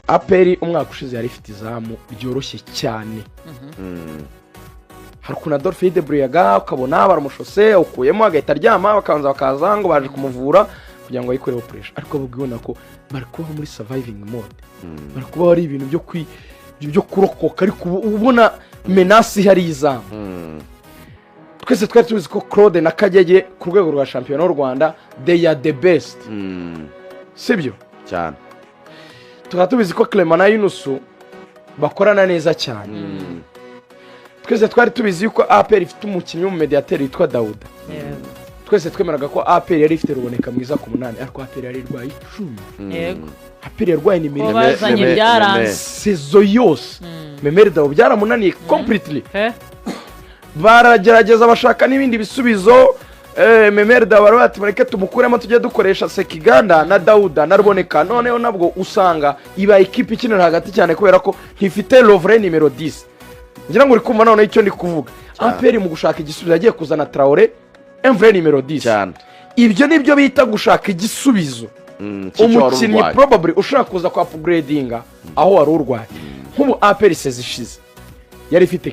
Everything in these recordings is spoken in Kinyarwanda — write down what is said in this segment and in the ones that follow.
aperi umwaka ushize yari ifite izamu ryoroshye cyane hari ukuntu Adolphe Debriaga ukabona baramushose ukuyemo agahita aryama bakabanza bakaza ngo baje kumuvura kugira ngo ayikoreho pressure ariko babwibona ko bari kuba muri surviving mode bari kuba ari ibintu byo kurokoka ariko ubona menace ihari izamu twese twari tuzi ko Claude na Kagege ku rwego rwa shampiyona y'u Rwanda they are the best sibyo cyane tubizi ko Clement na Yunusu bakorana neza cyane twese twari tubizi yuko APR ifite umukinnyi w'umumediateur yitwa Dauda twese twemeraga ko APR yari ifite ruboneka mwiza ku munani ariko APR yari irwaye 10 yego APR yarwaye ni mirimo bazanye byaranze sezo yose Memeri Dawo byaramunaniye completely baragerageza bashaka n'ibindi bisubizo Memeri Dawo barati mureke tumukuremo tujye dukoresha Sekiganda na Dauda na Ruboneka noneho nabwo usanga iba equipe ikinira hagati cyane kubera ko ntifite Lovre numero 10 ngira ngo uri kumva none icyo ndi kuvuga APR mu gushaka igisubizo yagiye kuzana Traoré Lovre numero 10 cyane ibyo nibyo bita gushaka igisubizo umukinnyi probably ushaka kuza kwa upgradinga aho wari urwaye nk'ubu APR sezishize yari ifite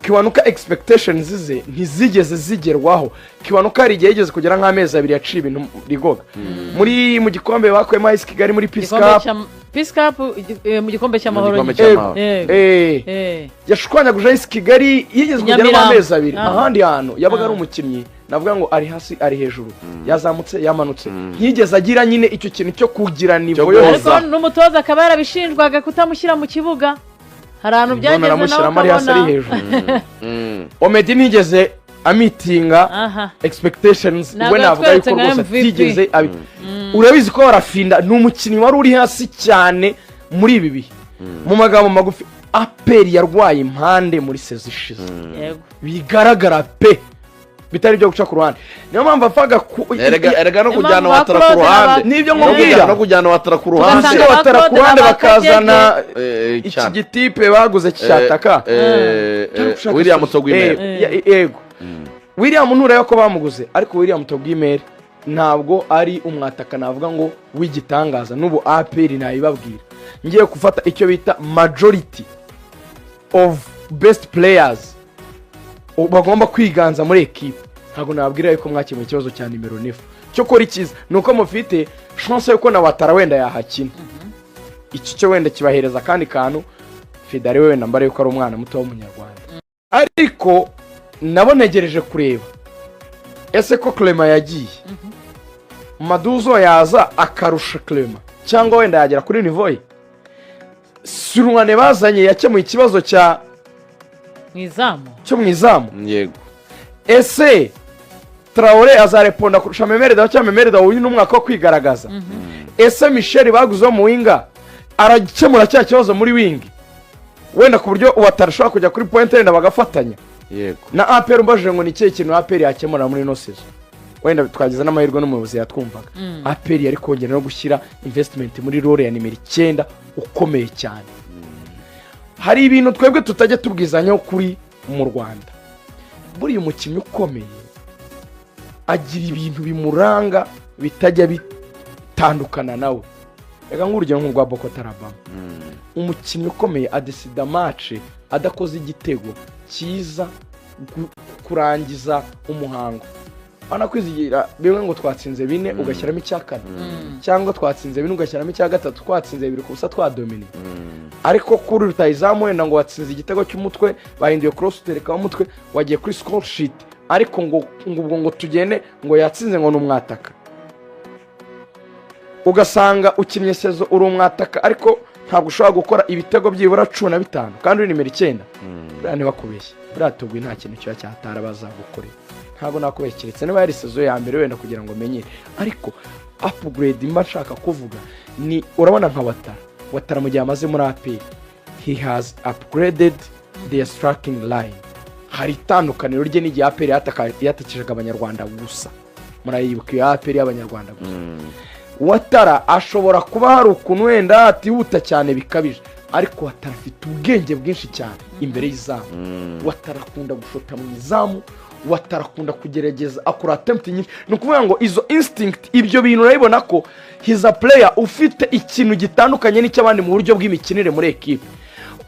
Kiwanuka expectations ze ntizigeze zigerwaho Kiwanuka ari yigeze kugera nk'amezi 2 yaciye ibintu rigoga muri mu gikombe bakwema Ice Kigali muri Peace Cup mu gikombe cy'amahoro yashwanyaguje Ice Kigali yigeze kugera nk'amezi 2 ahandi hantu yabaga ari umukinnyi navuga ngo ari hasi ari hejuru yazamutse yamanutse yigeze agira nyine icyo kintu cyo kugira nivo yoza ariko n'umutoza akaba yarabishinjwaga kutamushyira mu kibuga harano byageze nawe ukabona Omedi nigeze amitinga expectations we navuga yuko rwose tigeze urabizi ko barafinda n'umukinnyi wari uri hasi cyane muri ibi bihe mu magambo magufi APR yarwaye impande muri sezishize bigaragara pe bitari byo guca ku ruhande niyo mpamvu afaga erega no kujyana watara ku ruhande nibyo nkubwira no kujyana watara ku ruhande bakazana iki gitipe baguze cyataka William Togwimere yego William ntureba ko bamuguze ariko William Togwimere ntabwo ari umwataka navuga ngo w'igitangaza n'ubu APR nayibabwira ngiye gufata icyo bita majority of best players bagomba kwiganza muri equipe ntago nababwira yuko mwakimuye ikibazo cya nimero 9 cyo kora ikiza nuko mufite chance yuko na watara wenda yahakina iki cyo wenda kibahereza kandi kantu Fidare wenda mbare yuko ari umwana muto w'umunyarwanda ariko nabonegereje kureba ese ko Clement yagiye Maduzo yaza akarusha Clement cyangwa wenda yagera kuri niveau surwane bazanye yakemuye ikibazo cya mwizamu yego ese Traoré azareponda kurusha Memeri Dawo cyangwa Memeri Dawo uyu n'umwaka wo kwigaragaza ese Michel baguze mu winga arakemura cya kibazo muri wing wenda ku buryo uwatarashobora kujya kuri point wenda bagafatanya yego na APR mbajije ngo ni cye kintu APR yakemura muri no season wenda twagize n'amahirwe n'umuyobozi yatwumvaga APR yari kongera no gushyira investment muri role ya nimero 9 ukomeye cyane hari ibintu twebwe tutajya tubwizanya kuri mu Rwanda buri umukinnyi ukomeye agira ibintu bimuranga bitajya bitandukana nawe reka nk'urugero nk'urwa Boko Tarabama umukinnyi ukomeye adesida match adakoze igitego cyiza kurangiza umuhango anakwizigira bimwe ngo twatsinze 4 ugashyiramo icyakane cyangwa twatsinze 4 ugashyiramo icyagatatu twatsinze 2 kubusa twadomine ariko kuri rutayizamu wenda ngo watsinze igitego cy'umutwe bahinduye cross tereka umutwe wagiye kuri score sheet ariko ngo tugene ngo yatsinze ngo numwataka ugasanga ukinnye sezo uri umwataka ariko ntabwo ushobora gukora ibitego byibura 15 kandi uri nimero 9 bane bakubeshye buratugwe nta kintu cyo cyatara bazagukorera ntabwo nakubekiretse niba yari sezo ya mbere wenda kugira ngo menyere ariko upgrade mba nshaka kuvuga ni urabona nka watara mu gihe amaze muri APR he has upgraded the striking line hari itandukaniro rye n'igihe APR yatakishaga abanyarwanda gusa murayibuka iyo APR y'abanyarwanda gusa watara ashobora kuba hari ukuntu wenda atihuta cyane bikabije ariko watara afite ubwenge bwinshi cyane imbere y'izamu watara akunda gushota mu izamu watarakunda kugerageza akora attempt nyinshi no kuvuga ngo izo instinct ibyo bintu urabibona ko he's a player ufite ikintu gitandukanye n'icy'abandi mu buryo bw'imikinire muri ekipe.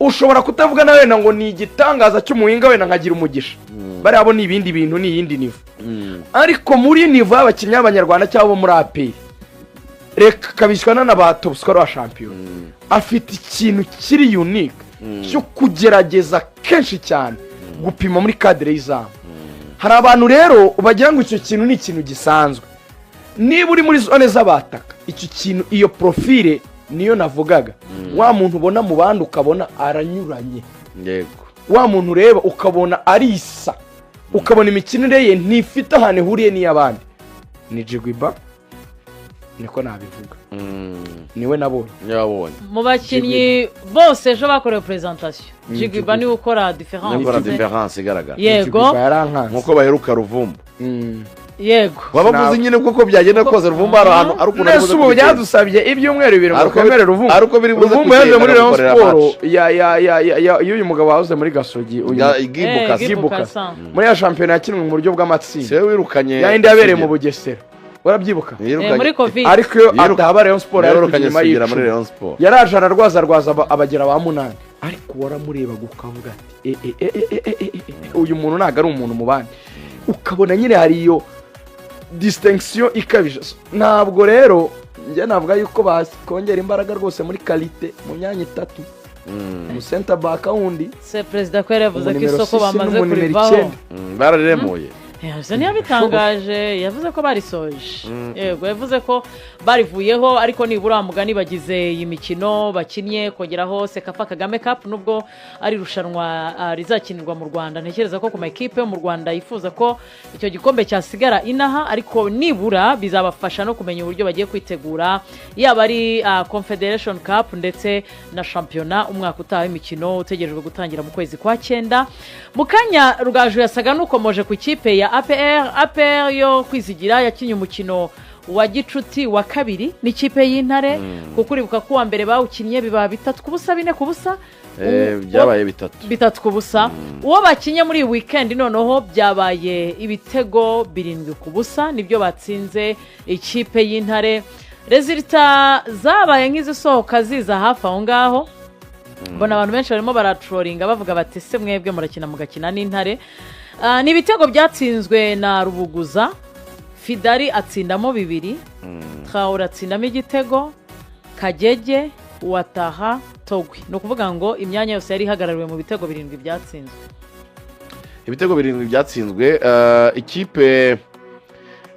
Ushobora kutavuga na wenda ngo ni igitangaza cy'umuhinga wenda nkagira umugisha, bariya bo ni ibindi bintu, ni iyindi nivo. Ariko muri nivo y'abakinnyi b'abanyarwanda cyangwa bo muri APR, reka kabishywana na ba top scorer wa shampiyona, afite ikintu kiri unique cyo kugerageza kenshi cyane gupima muri cadre y'izamu. Hari abantu rero bagira ngo icyo kintu ni ikintu gisanzwe. Niba uri muri zone z'abataka, icyo kintu, iyo profile niyo navugaga. Wa muntu ubona mu bandi ukabona aranyuranye, yego, wa muntu ureba ukabona arisa, ukabona imikinire ye ntifite ahantu ihuriye n'iy'abandi, ni Jigwiba, niko nabivuga. Niwe nabonye mu bakinnyi bose ejo bakorewe presentation. Jigwiba niwe ukora difference igaragara. Yego, nkuko baheruka Ruvumbu. Yego, wabavuze nyine kuko byagenda koze Ruvumbu ahantu ari ukuntu ari ubu byadusabye ibyumweru bibiri ngo twemere Ruvumbu. Ruvumbu yaje muri Rayon Sport y'uyu mugabo wahoze muri Gasogi, Igibukasa, muri ya shampiyona yakinwe mu buryo bw'amatsinda. Se wirukanye yindi yabereye mu Bugesera, warabyibuka muri Covid. Ariko iyo ataba Rayon Sport yarukanye muri Rayon Sport, yaraje ararwaza abagera ba 8, ariko waramureba gukavuga ati uyu muntu ntago ari umuntu mu bandi, ukabona nyine hari iyo distinction ikabije. Ntabwo rero njye navuga yuko bakongera imbaraga rwose muri qualité mu myanya 3, mu center back wundi se president ko yavuze ko isoko bamaze kurivaho, bararemoye. Yavuze niyo bitangaje, yavuze ko barisoje. Yego, yavuze ko barivuyeho, ariko nibura mugani bagize iyi mikino bakinnye kongeraho Sekafa Kagame Cup, nubwo ari rushanwa rizakinirwa mu Rwanda. Ntekereza ko ku makipe yo mu Rwanda yifuza ko icyo gikombe cyasigara inaha, ariko nibura bizabafasha no kumenya uburyo bagiye kwitegura, yaba ari Confederation Cup ndetse na shampiyona umwaka utaha w'imikino utegerejwe gutangira mu kwezi kwa 9. Mukanya Rugaju yasaga nukomoje ku ikipe ya APR yo kwizigira, yakinye umukino wa gicuti wa kabiri n'ikipe y'Intare, kuko uribuka ko wa mbere bawukinnye biba 3-0, 4-0, byabaye 3-0. Uwo bakinye muri weekend noneho byabaye ibitego 7-0, nibyo batsinze ikipe y'Intare. Resulta zabaye nk'izisohoka ziza hafi aho ngaho. Mbona abantu benshi barimo baratrolinga bavuga bati se mwebwe murakina mugakina n'Intare. Ni ibitego byatsinzwe na Rubuguza, Fidari atsindamo 2, Traore atsindamo igitego, Kagege, Wataha, Togwi. No kuvuga ngo imyanya yose yari ihagarariwe mu bitego 7 byatsinzwe. Ibitego 7 byatsinzwe. Ikipe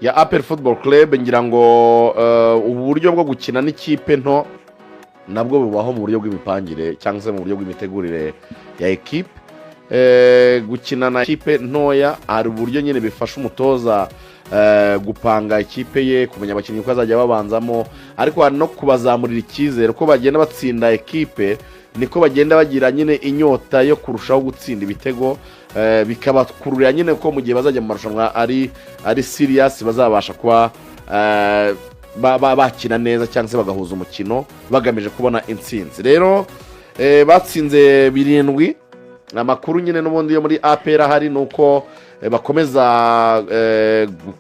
ya APR Football Club ngira ngo uburyo bwo gukina n'ikipe nto nabwo bubaho mu buryo bw'imipangire cyangwa se mu buryo bw'imitegurire ya ekipe. Gukina na ikipe ntoya hari uburyo nyine bifasha umutoza gupanga ikipe ye, kumenya abakinnyi ko azajya babanzamo, ariko hari no kubazamurira icyizere ko bagenda batsinda ekipe, niko bagenda bagira nyine inyota yo kurushaho gutsinda ibitego, bikabakururira nyine ko mu gihe bazajya mu marushanwa ari serious bazabasha kuba bakina neza cyangwa se bagahuza umukino bagamije kubona intsinzi. Rero batsinze 7. Amakuru nyine n'ubundi yo muri APR hari nuko bakomeza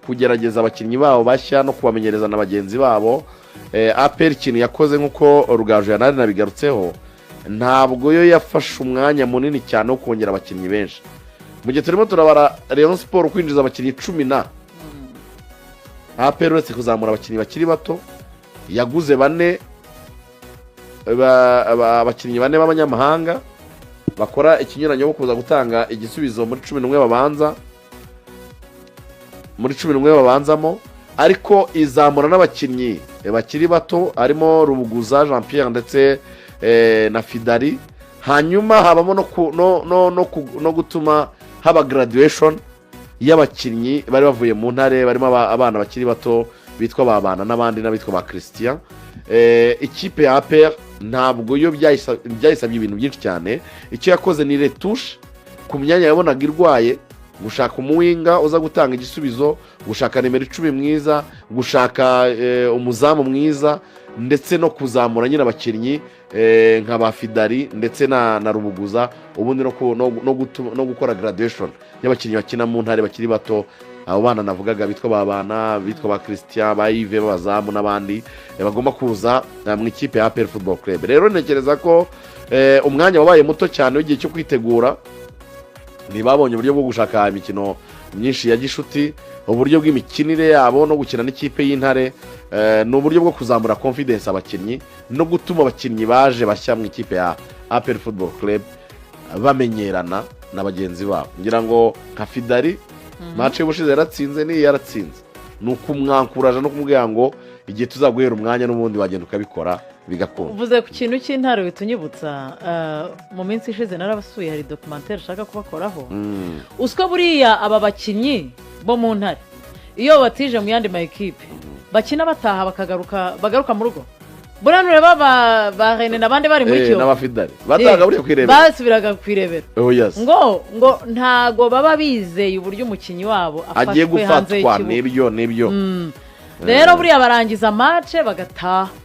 kugerageza abakinnyi babo bashya no kubamenyereza na bagenzi babo. APR ikintu yakoze nkuko Rugaju yanari nabigarutseho, ntabwo yo yafashe umwanya munini cyane wo kongera abakinnyi benshi. Mu gihe turimo turabara Rayon Sport kwinjiza abakinnyi 10, APR uretse kuzamura abakinnyi bakiri bato yaguze 4 abakinnyi 4 b'abanyamahanga bakora ikinyuranyo kuza gutanga igisubizo muri 11 babanza, muri 11 babanzamo, ariko izamura n'abakinnyi bakiri bato arimo Rubuguza Jean Pierre ndetse na Fidari. Hanyuma habamo no gutuma haba graduation y'abakinnyi bari bavuye mu Ntare, barimo abana bakiri bato bitwa babana n'abandi n'abitwa ba Christian. Ikipe ya APR ntabwo yo byayisabye ibintu byinshi cyane. Icyo yakoze ni retouche ku myanya yabonaga irwaye, gushaka umuwinga uza gutanga igisubizo, gushaka nimero 10 mwiza, gushaka umuzamu mwiza, ndetse no kuzamura nyine abakinnyi nka ba Fidari ndetse na Rubuguza ubundi no gukora graduation y'abakinnyi bakina mu ntare bakiri bato abo bana navugaga bitwa babana bitwa ba Christian ba Yves babazamu n'abandi bagomba kuza mu ikipe ya APR Football Club. Rero ntekereza ko umwanya wabaye muto cyane w'igihe cyo kwitegura ntibabonye uburyo bwo gushaka imikino myinshi ya gishuti, uburyo bw'imikinire yabo no gukina n'ikipe y'intare ni uburyo bwo kuzamura confidence abakinnyi no gutuma abakinnyi baje bashya mu ikipe ya APR Football Club bamenyerana na bagenzi babo. Ngira ngo nka Fidari match y'ubushize yaratsinze ni yaratsinze, ni ukumwankuraje no kumubwira ngo igihe tuzaguhera umwanya n'ubundi wagenda ukabikora bigakunda. uvuze ku kintu cy'intare witunyibutsa mu minsi ishize narabasuye hari documentaire ushaka kubakoraho uswa buriya aba bakinnyi bo mu ntare iyo batije mu yandi ma equipe bakina bataha bagaruka mu rugo buriya nureba ba Reagan n'abandi bari muri Kiyovu n'abafidari bataga buriya kwirebera basubiraga kwirebera ngo ntago baba bizeye uburyo umukinnyi wabo agiye gufatwa n'ibyo rero buriya barangiza match bagataha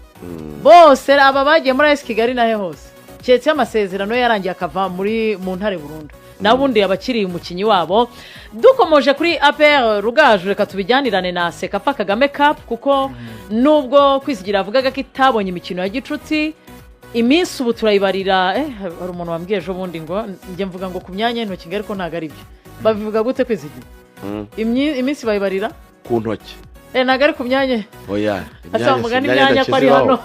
bose aba bagiye muri AS Kigali nahe hose cyetse amasezerano yarangiye akava mu ntare burundu nabundi abakiri umukinnyi wabo. Dukomoje kuri APR Rugaju reka tubijyanirane na Sekafa Kagame Cup kuko nubwo Kwizigira avugaga ko itabonye imikino ya gicuti iminsi ubu turayibarira hari umuntu wambwiye ejo bundi ngo njye mvuga ngo ku myanya y'intoki ngari ko ntago ari byo babivuga gute Kwizigira iminsi bayibarira ku ntoki ntago ari ku myanya oya imyanya ko ari hano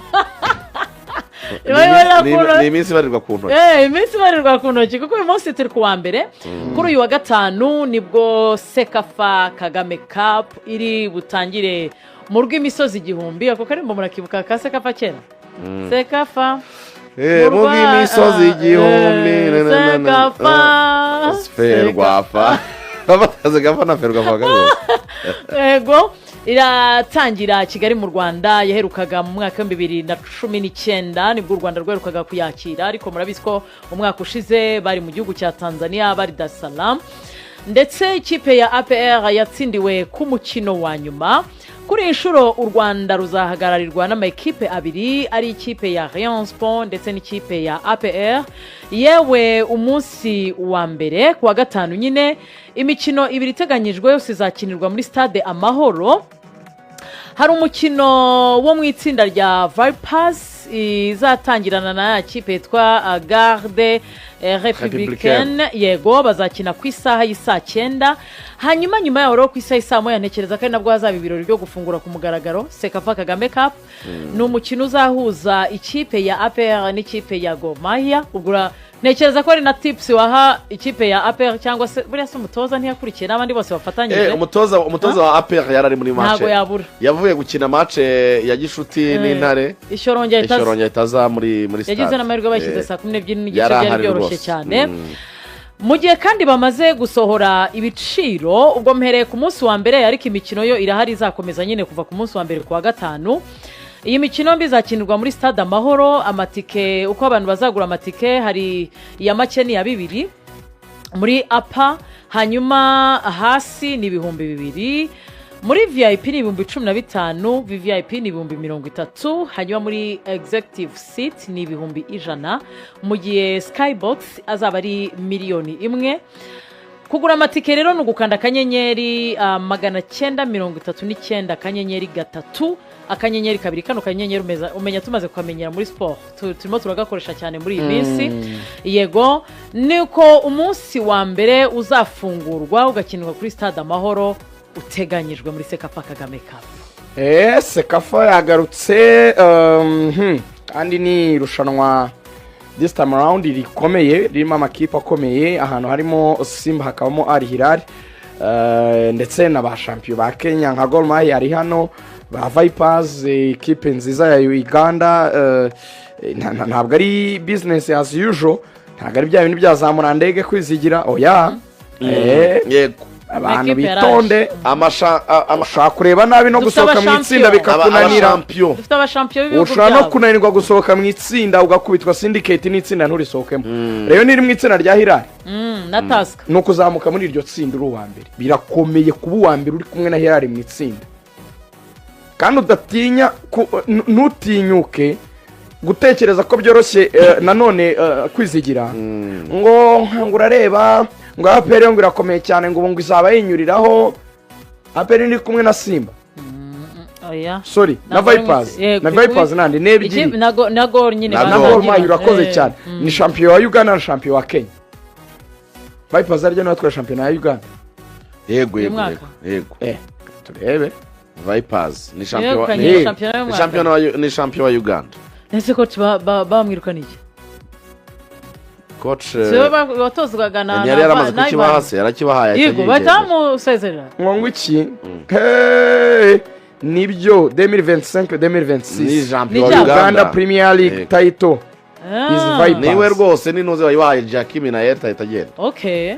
ni iminsi ibarirwa ku ntoki iminsi ibarirwa ku ntoki kuko uyu munsi turi ku wa mbere kuri uyu wa gatanu nibwo Sekafa Kagame Cup iri butangire mu rw'imisozi igihumbi. Ako karimbo murakibuka ka Sekafa kera Sekafa mu rw'imisozi igihumbi Sekafa Ferwafa Sekafa na Ferwafa yego iratangira Kigali mu Rwanda yaherukaga mu mwaka wa 2019 nibwo u Rwanda rwerukaga kuyakira ariko murabizi ko umwaka ushize bari mu gihugu cya Tanzania bari Dar es Salaam ndetse ikipe ya APR yatsindiwe ku mukino wa nyuma. Kuri inshuro u Rwanda ruzahagararirwa n'amakipe abiri ari ikipe ya Rayon Sport ndetse n'ikipe ya APR. Yewe umunsi wa mbere kuwa gatanu nyine imikino ibiri iteganyijwe yose izakinirwa muri stade Amahoro. Hari umukino wo mu itsinda rya Vipers izatangirana na kipe yitwa Garde Republicaine yego bazakina ku isaha y'isa 9 hanyuma nyuma yaho ro ku isaha y'isa 1 ntekereza ko nabwo hazaba ibirori byo gufungura ku mugaragaro Sekafa Kagame Cup. Ni umukino uzahuza ikipe ya APR n'ikipe ya Gor Mahia. Ugura ntekereza ko ari na tips waha ikipe ya APR cyangwa se buriya se umutoza ntiyakurikiye n'abandi bose bafatanyije umutoza wa APR yarari muri match ntago yabura yavuye gukina match ya gishuti n'intare Ishyushye itaza muri stade yagize n'amahirwe bashyize saa 12 n'igice byari byoroshye cyane. Mu gihe kandi bamaze gusohora ibiciro ubwo mpereye ku munsi wa mbere ariko imikino yo irahari izakomeza nyine kuva ku munsi wa mbere kuwa gatanu. Iyi mikino bizakinirwa muri stade Amahoro. Amatike uko abantu bazagura amatike hari iya make ni ya 2 muri APA hanyuma hasi ni 2,000 muri VIP ni 15,000 VVIP ni 30,000 hanyuma muri executive seat ni 100,000 mu gihe Skybox azaba ari 1,000,000. Kugura amatike rero nugukanda akanyenyeri 939 akanyenyeri 3 akanyenyeri 2 kano kanyenyeri umenya tumaze kwamenyera muri sport turimo turagakoresha cyane muri iyi minsi yego niko umunsi wa mbere uzafungurwa ugakinirwa kuri stade Amahoro uteganyijwe muri Sekafa Kagame Cup. Sekafa yagarutse kandi ni irushanwa this time around rikomeye ririmo amakipe akomeye ahantu harimo Simba hakabamo Al Hilal ndetse n'aba champion ba Kenya nka Gor Mahia ari hano ba Vipers ikipe nziza ya Uganda. Ntabwo ari business as usual ntabwo ari bya bintu byazamura ndege Kwizigira oya yego abantu bitonde amashaka kureba nabi no gusohoka mu itsinda bikakunanira dufite aba champion b'ibihugu ushobora no kunanirwa gusohoka mu itsinda ugakubitwa syndicate n'itsinda nturisohokemo. Rero niri mu itsinda rya Hilal na Task no kuzamuka muri iryo tsinda uri uwa mbere birakomeye kuba uwa mbere uri kumwe na Hilal mu itsinda kandi udatinya ntutinyuke gutekereza ko byoroshye nanone kwizigira ngo urareba ngo aperi ngo irakomeye cyane ngo ubu ngo izaba yinyuriraho aperi ni kumwe na simba sorry na vipers nandi ne ebyiri na gol nyine Na na gol mayo urakoze cyane ni champion wa Uganda na champion wa Kenya vipers aryo natwe champion ya Uganda yego turebe vipers ni champion wa Uganda ese coach bamwirukana iki coach siwe batozwaga na yari yaramaze kukibaha se yarakibahaye yego batamusezerera ngo iki nibyo 2025-2026 ni champion wa Uganda Premier League title is Vipers niwe rwose ninoze wayibahaye Jackie na Yeta itagenda okay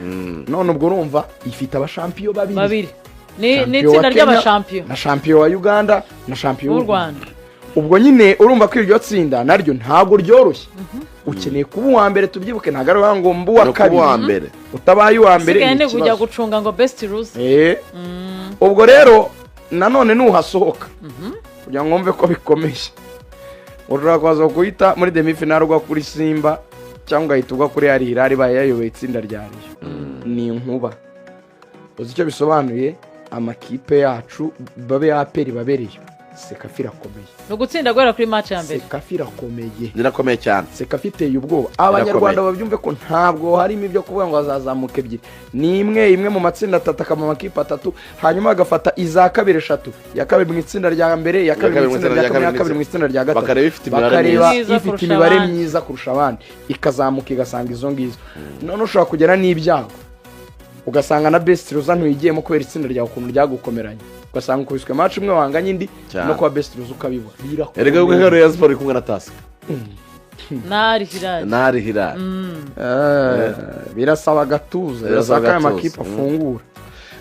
none ubwo urumva ifite abashampiyo babiri ni itsinda ry'abashampiyo na champion wa Uganda na champion w'u Rwanda ubwo nyine urumva ko iryo tsinda naryo ntabwo ryoroshye ukeneye kuba uwa mbere tubyibuke ntabwo ari ngo mbu wa kabiri utabaye uwa mbere sigane kujya gucunga ngo best rules ubwo rero nanone nuhasohoka kugira ngo mve ko bikomeye urura kwaza guhita muri demi finale ugwa kuri Simba cyangwa ugahita ugwa kuri Al Hilal bayayoboye itsinda ryaryo ni inkuba uzi icyo bisobanuye amakipe yacu babe aperi babereye Sekafi irakomeye no gutsinda gwera kuri match ya mbere Sekafi irakomeye zirakomeye cyane Sekafi iteye ubwoba abanyarwanda babyumve ko ntabwo harimo ibyo kuvuga ngo azazamuka ebyiri ni imwe mu matsinda atatu akama amakipe atatu hanyuma agafata iza kabiri eshatu ya kabiri mu itsinda rya mbere ya kabiri mu itsinda rya kabiri ya kabiri mu itsinda rya gatatu bakareba ifite imibare myiza kurusha abandi ikazamuka igasanga izo ngizo none ushobora kugera n'ibyago ugasanga na best ruza ntuyigiyemo kubera itsinda ryawe ukuntu ryagukomeranye ugasanga ukubiswe match imwe wanganye indi no kwa best ruza ukabibona erega ubwo ya sport kumwe na task nari Hilal birasaba gatuza birasaba aya makipe afungura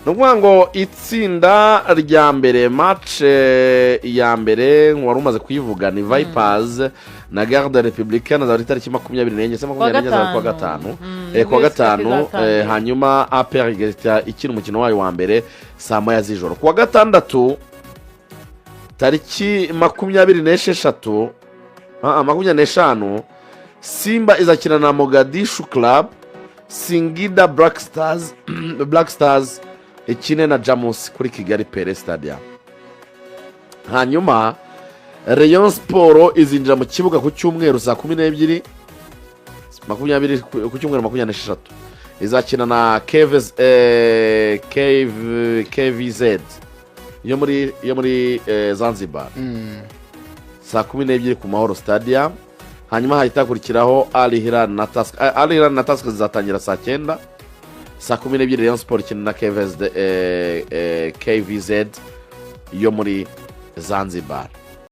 nukuvuga ngo itsinda rya mbere match ya mbere wari umaze kuyivuga ni Vipers na Garde Republicaine za tariki 24 se 24 za kwa gatanu hanyuma APR igahita ikina umukino wayo wa mbere saa moya z'ijoro kwa gatandatu tariki 26 25 Simba izakina na Mogadishu Club Singida Black Stars ikine na Jamus kuri Kigali Pele Stadium hanyuma Rayon Sport izinjira mu kibuga ku cyumweru saa 12 ku cyumweru 26 izakina na KVZ yo muri Zanzibar saa 12 ku Mahoro Stadium hanyuma hahita hakurikiraho Al Hilal na Task zizatangira saa 9 saa 12 Rayon Sport ikina na KVZ yo muri Zanzibar